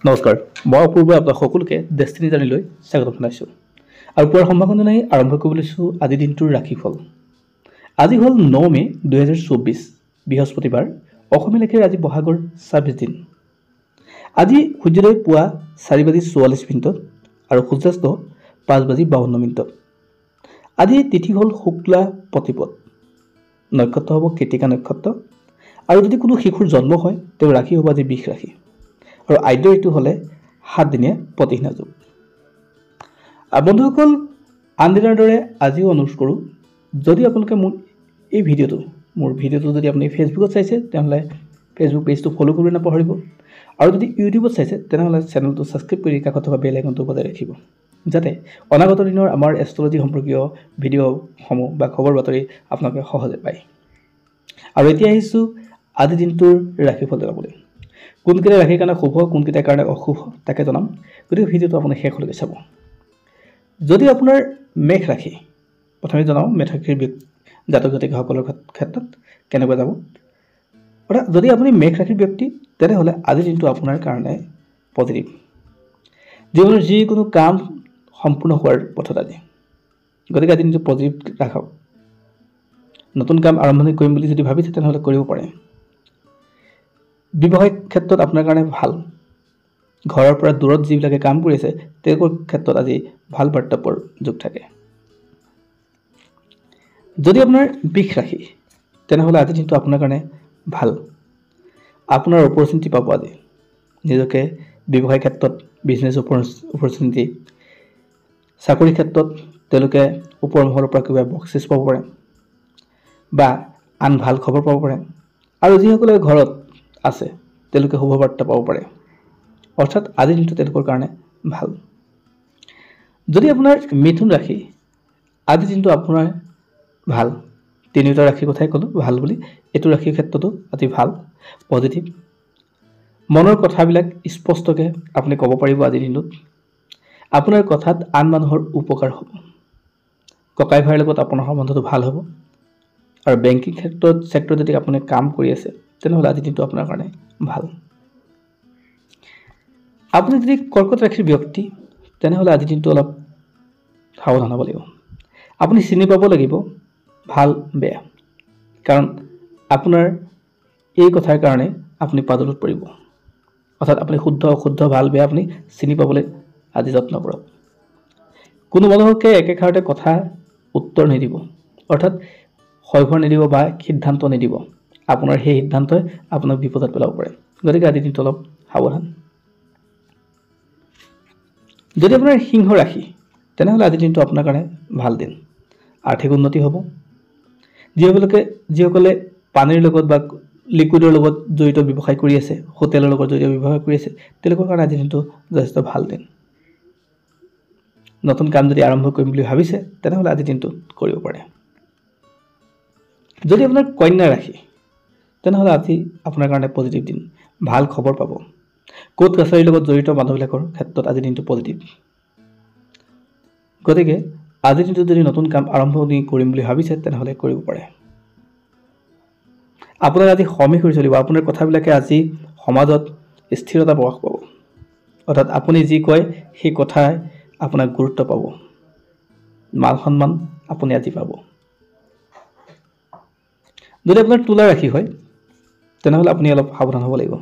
নমস্কাৰ মই অপূৰ্ব আপোনাক সকলোকে ডেষ্টিনি জাৰ্নিলৈ স্বাগতম জনাইছোঁ আৰু পুৱাৰ সম্ভাৱনা আৰম্ভ কৰিব লৈছোঁ আজি দিনটোৰ ৰাশিফল। আজি হ'ল 9 মে 2024 বৃহস্পতিবাৰ। অসমীয়া লেখাৰ আজি বহাগৰ 26 দিন। আজি সূৰ্যোদয় পুৱা 4:44 আৰু সূৰ্যাস্ত 5:52। আজি তিথি হ'ল শুক্লা প্ৰতিপদ, নক্ষত্ৰ হ'ব কৃতিকা নক্ষত্ৰ আৰু যদি কোনো শিশুৰ জন্ম হয় তেওঁৰ ৰাশি হ'ব আজি বৃষ ৰাশি আৰু আদ্য ঋতু হ'লে 7 দিনীয়া প্ৰতিহিনা যুগ। বন্ধুসকল, আন দিনৰ দৰে আজিও অনুৰোধ কৰোঁ, যদি আপোনালোকে মোৰ ভিডিঅ'টো যদি আপুনি ফেচবুকত চাইছে তেনেহ'লে ফেচবুক পেজটো ফ'ল' কৰিব নাপাহৰিব আৰু যদি ইউটিউবত চাইছে তেনেহ'লে চেনেলটো ছাবস্ক্ৰাইব কৰি কাষত থকা বেল আইকনটো বজাই ৰাখিব, যাতে অনাগত দিনৰ আমাৰ এষ্ট্ৰলজি সম্পৰ্কীয় ভিডিঅ'সমূহ বা খবৰ বাতৰি আপোনালোকে সহজে পায়। আৰু এতিয়া আহিছোঁ আজি দিনটোৰ ৰাশিফল জনাবলৈ। কোনকেইটা ৰাশিৰ কাৰণে শুভ, কোনকেইটাৰ কাৰণে অশুভ তাকে জনাম, গতিকে ভিডিঅ'টো আপুনি শেষলৈকে চাব। যদি আপোনাৰ মেঘ ৰাশি, প্ৰথমে জনাওঁ মেঘ ৰাশিৰ জাতক জাতিকাসকলৰ ক্ষেত্ৰত কেনেকুৱা যাব। অৰ্থাৎ যদি আপুনি মেঘ ৰাশিৰ ব্যক্তি তেনেহ'লে আজিৰ দিনটো আপোনাৰ কাৰণে পজিটিভ। জীৱনৰ যিকোনো কাম সম্পূৰ্ণ হোৱাৰ পথত আজি, গতিকে আজিৰ দিনটো পজিটিভ ৰাখক। নতুন কাম আৰম্ভণি কৰিম বুলি যদি ভাবিছে তেনেহ'লে কৰিব পাৰে। ব্যৱসায়িক ক্ষেত্ৰত আপোনাৰ কাৰণে ভাল। ঘৰৰ পৰা দূৰত যিবিলাকে কাম কৰি আছে তেওঁলোকৰ ক্ষেত্ৰত আজি ভাল বাৰ্তাপৰ যোগ থাকে। যদি আপোনাৰ বৃষ ৰাশি তেনেহ'লে আজিৰ দিনটো আপোনাৰ কাৰণে ভাল। আপোনাৰ অপৰচুনিটি পাব আজি। নিজকে ব্যৱসায় ক্ষেত্ৰত বিজনেছ অপৰচুনিটি, চাকৰি ক্ষেত্ৰত তেওঁলোকে ওপৰ মহলৰ পৰা কিবা বকচিচ পাব পাৰে বা আন ভাল খবৰ পাব পাৰে। আৰু যিসকলে ঘৰত আছে তেওঁলোকে শুভবাৰ্তা পাব পাৰে। অৰ্থাৎ আজিৰ দিনটো তেওঁলোকৰ কাৰণে ভাল। যদি আপোনাৰ মিথুন ৰাশি, আজিৰ দিনটো আপোনাৰ ভাল। তিনিওটা ৰাশিৰ কথাই ক'লোঁ ভাল বুলি, এইটো ৰাশিৰ ক্ষেত্ৰতো অতি ভাল, পজিটিভ। মনৰ কথাবিলাক স্পষ্টকৈ আপুনি ক'ব পাৰিব আজিৰ দিনটোত। আপোনাৰ কথাত আন মানুহৰ উপকাৰ হ'ব। ককাই ভাইৰ লগত আপোনাৰ সম্বন্ধটো ভাল হ'ব। আৰু বেংকিং চেক্টৰত যদি আপুনি কাম কৰি আছে তেনেহ'লে আজিৰ দিনটো আপোনাৰ কাৰণে ভাল। আপুনি যদি কৰ্কট ৰাশিৰ ব্যক্তি তেনেহ'লে আজিৰ দিনটো অলপ সাৱধান হ'ব লাগিব। আপুনি চিনি পাব লাগিব ভাল বেয়া, কাৰণ আপোনাৰ এই কথাৰ কাৰণে আপুনি পাজলত পৰিব। অৰ্থাৎ আপুনি শুদ্ধ অশুদ্ধ ভাল বেয়া আপুনি চিনি পাবলৈ আজি যত্ন কৰক। কোনো মানুহকে একেষাৰতে কথা উত্তৰ নিদিব, অৰ্থাৎ হয়ভৰ নিদিব বা সিদ্ধান্ত নিদিব। আপোনাৰ সেই সিদ্ধান্তই আপোনাক বিপদত পেলাব পাৰে, গতিকে আজিৰ দিনটো অলপ সাৱধান। যদি আপোনাৰ সিংহ ৰাশি তেনেহ'লে আজিৰ দিনটো আপোনাৰ কাৰণে ভাল দিন। আৰ্থিক উন্নতি হ'ব। যিসকলে পানীৰ লগত বা লিকুইডৰ লগত জড়িত ব্যৱসায় কৰি আছে, হোটেলৰ লগত জড়িত ব্যৱসায় কৰি আছে, তেওঁলোকৰ কাৰণে আজিৰ দিনটো যথেষ্ট ভাল দিন। নতুন কাম যদি আৰম্ভ কৰিম বুলি ভাবিছে তেনেহ'লে আজিৰ দিনটো কৰিব পাৰে। যদি আপোনাৰ কন্যা ৰাশি তেনেহ'লে আজি আপোনাৰ কাৰণে পজিটিভ দিন, ভাল খবৰ পাব। কোৰ্ট কাছাৰীৰ লগত জড়িত মানুহবিলাকৰ ক্ষেত্ৰত আজিৰ দিনটো পজিটিভ। গতিকে আজিৰ দিনটোত যদি নতুন কাম আৰম্ভণি কৰিম বুলি ভাবিছে তেনেহ'লে কৰিব পাৰে। আপোনাৰ আজি সমীহ হৈ চলিব। আপোনাৰ কথাবিলাকে আজি সমাজত স্থিৰতা প্ৰকাশ পাব। অৰ্থাৎ আপুনি যি কয় সেই কথাই আপোনাক গুৰুত্ব পাব। মান সন্মান আপুনি আজি পাব। যদি আপোনাৰ তুলা ৰাশি হয় তেনেহ'লে আপুনি অলপ সাৱধান হ'ব লাগিব।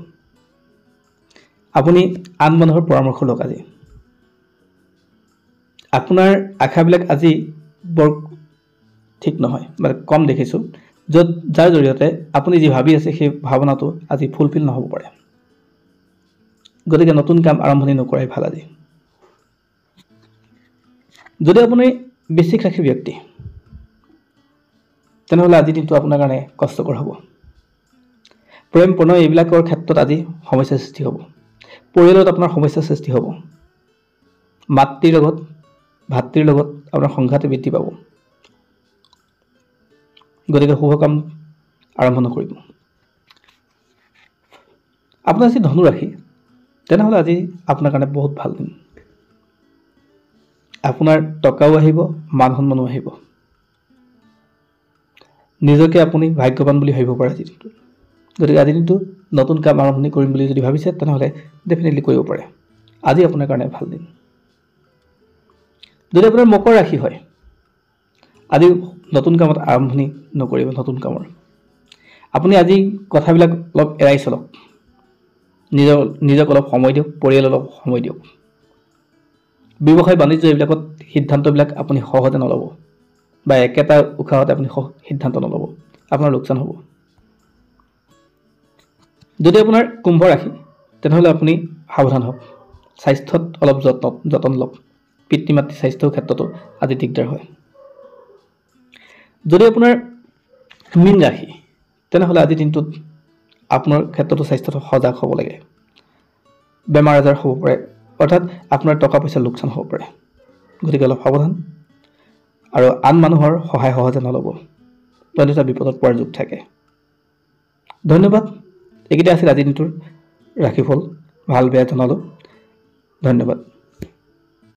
আপুনি আন মানুহৰ পৰামৰ্শ লওক আজি। আপোনাৰ আশাবিলাক আজি বৰ ঠিক নহয়, মানে কম দেখিছোঁ, যাৰ জৰিয়তে আপুনি যি ভাবি আছে সেই ভাৱনাটো আজি ফুলফিল নহ'ব পাৰে। গতিকে নতুন কাম আৰম্ভণি নকৰাই ভাল আজি। যদি আপুনি বৃশ্চিক ৰাশিৰ ব্যক্তি তেনেহ'লে আজিৰ দিনটো আপোনাৰ কাৰণে কষ্টকৰ হ'ব। প্ৰেম প্ৰণয় এইবিলাকৰ ক্ষেত্ৰত আজি সমস্যাৰ সৃষ্টি হ'ব। পৰিয়ালত আপোনাৰ সমস্যাৰ সৃষ্টি হ'ব। ভাতৃৰ লগত আপোনাৰ সংঘাত বৃদ্ধি পাব। গতিকে শুভ কাম আৰম্ভ নকৰিব। আপোনাৰ যদি ধনু ৰাশি তেনেহ'লে আজি আপোনাৰ কাৰণে বহুত ভাল দিন। আপোনাৰ টকাও আহিব, মান সন্মানো আহিব। নিজকে আপুনি ভাগ্যৱান বুলি ভাবিব পাৰে আজিৰ দিনটোত। গতিকে আজি দিনটো নতুন কাম আৰম্ভণি কৰিম বুলি যদি ভাবিছে তেনেহ'লে ডেফিনেটলি কৰিব পাৰে। আজি আপোনাৰ কাৰণে ভাল দিন। যদি আপোনাৰ মকৰ ৰাশি হয়, আজি নতুন কামত আৰম্ভণি নকৰিব। নতুন কামৰ আপুনি আজি কথাবিলাক অলপ এৰাই চলক। নিজক অলপ সময় দিয়ক, পৰিয়াল অলপ সময় দিয়ক। ব্যৱসায় বাণিজ্য এইবিলাকত সিদ্ধান্তবিলাক আপুনি সহজে নল'ব, বা একেটা উশাহতে আপুনি সিদ্ধান্ত নল'ব, আপোনাৰ লোকচান হ'ব। যদি আপোনাৰ কুম্ভ ৰাশি তেনেহ'লে আপুনি সাৱধান হওক, স্বাস্থ্যত অলপ যতন লওক। পিতৃ মাতৃ স্বাস্থ্যৰ ক্ষেত্ৰতো আজি দিগদাৰ হয়। যদি আপোনাৰ মীন ৰাশি তেনেহ'লে আজিৰ দিনটোত আপোনাৰ ক্ষেত্ৰতো স্বাস্থ্যটো সজাগ হ'ব লাগে। বেমাৰ আজাৰ হ'ব পাৰে, অৰ্থাৎ আপোনাৰ টকা পইচা লোকচান হ'ব পাৰে। গতিকে অলপ সাৱধান, আৰু আন মানুহৰ সহায় সহজে নল'ব, অন্যথা বিপদত পৰাৰ যোগ থাকে। ধন্যবাদ। এইকেইটা আছিল আজিৰ দিনটোৰ ৰাশিফল। ভাল বেয়া জনালোঁ। ধন্যবাদ।